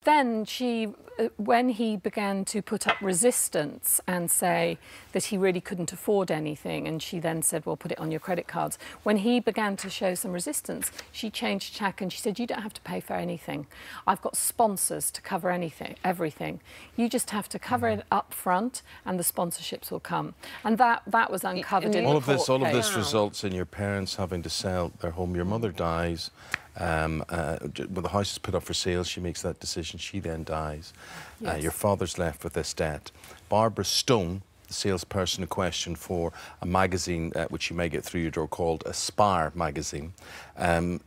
then she, when he began to put up resistance and say that he really couldn't afford anything, and she then said, well, put it on your credit cards. When he began to show some resistance, she changed tack and she said, you don't have to pay for anything. I've got sponsors to cover everything. You just have to cover it up front and the sponsorships will come. And that was uncovered in the court case. All of this results in your parents having to sell their home. Your mother dies. When the house is put up for sale, she makes that decision. She then dies. Yes. Your father's left with this debt. Barbara Stone, the salesperson in question for a magazine which you may get through your door called Aspire magazine,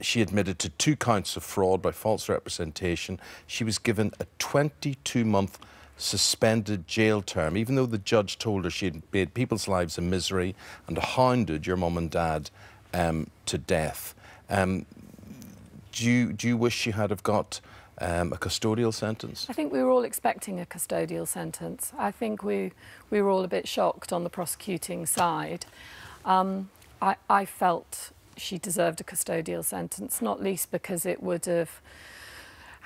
she admitted to 2 counts of fraud by false representation. She was given a 22-month suspended jail term, even though the judge told her she had made people's lives a misery and hounded your mum and dad to death. Do you wish she had have got a custodial sentence? I think we were all expecting a custodial sentence. I think we were all a bit shocked on the prosecuting side. I felt she deserved a custodial sentence, not least because it would have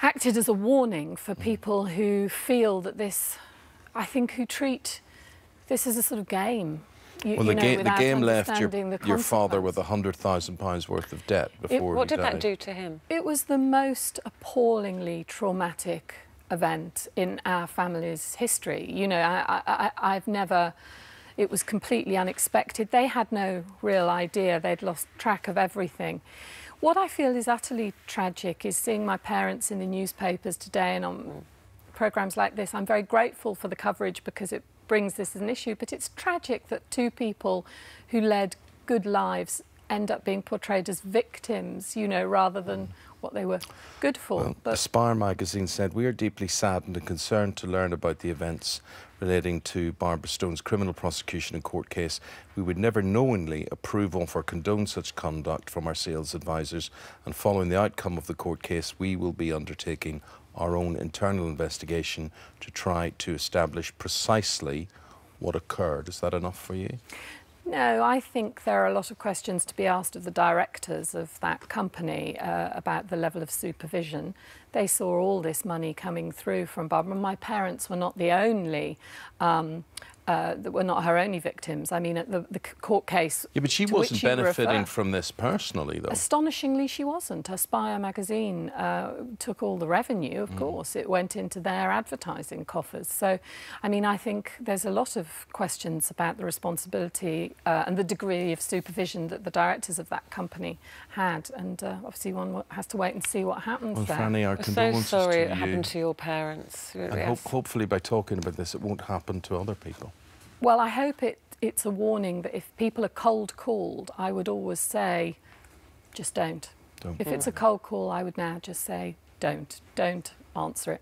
acted as a warning for people who feel that this, I think, who treat this as a sort of game. Well, the game left your father with £100,000 worth of debt before he died. What did that do to him? It was the most appallingly traumatic event in our family's history. You know, I've never... It was completely unexpected. They had no real idea. They'd lost track of everything. What I feel is utterly tragic is seeing my parents in the newspapers today and on programmes like this. I'm very grateful for the coverage because it brings this as an issue, but it's tragic that 2 people who led good lives end up being portrayed as victims, you know, rather than what they were good for. Well, Aspire magazine said, we are deeply saddened and concerned to learn about the events relating to Barbara Stone's criminal prosecution and court case. We would never knowingly approve of or condone such conduct from our sales advisors, and following the outcome of the court case, we will be undertaking our own internal investigation to try to establish precisely what occurred. Is that enough for you? No, I think there are a lot of questions to be asked of the directors of that company about the level of supervision. They saw all this money coming through from Barbara. My parents were not the only were not her only victims. I mean, at the court case... Yeah, but she wasn't benefiting from this personally, though. Astonishingly, she wasn't. Aspire magazine took all the revenue, of course. It went into their advertising coffers. So, I mean, I think there's a lot of questions about the responsibility and the degree of supervision that the directors of that company had. And obviously, one has to wait and see what happens there. Franny, our condolences so sorry to it you. happened to your parents. And hopefully, by talking about this, it won't happen to other people. Well, I hope it's a warning that if people are cold called, I would always say, just don't. If it's a cold call, I would now just say, don't answer it.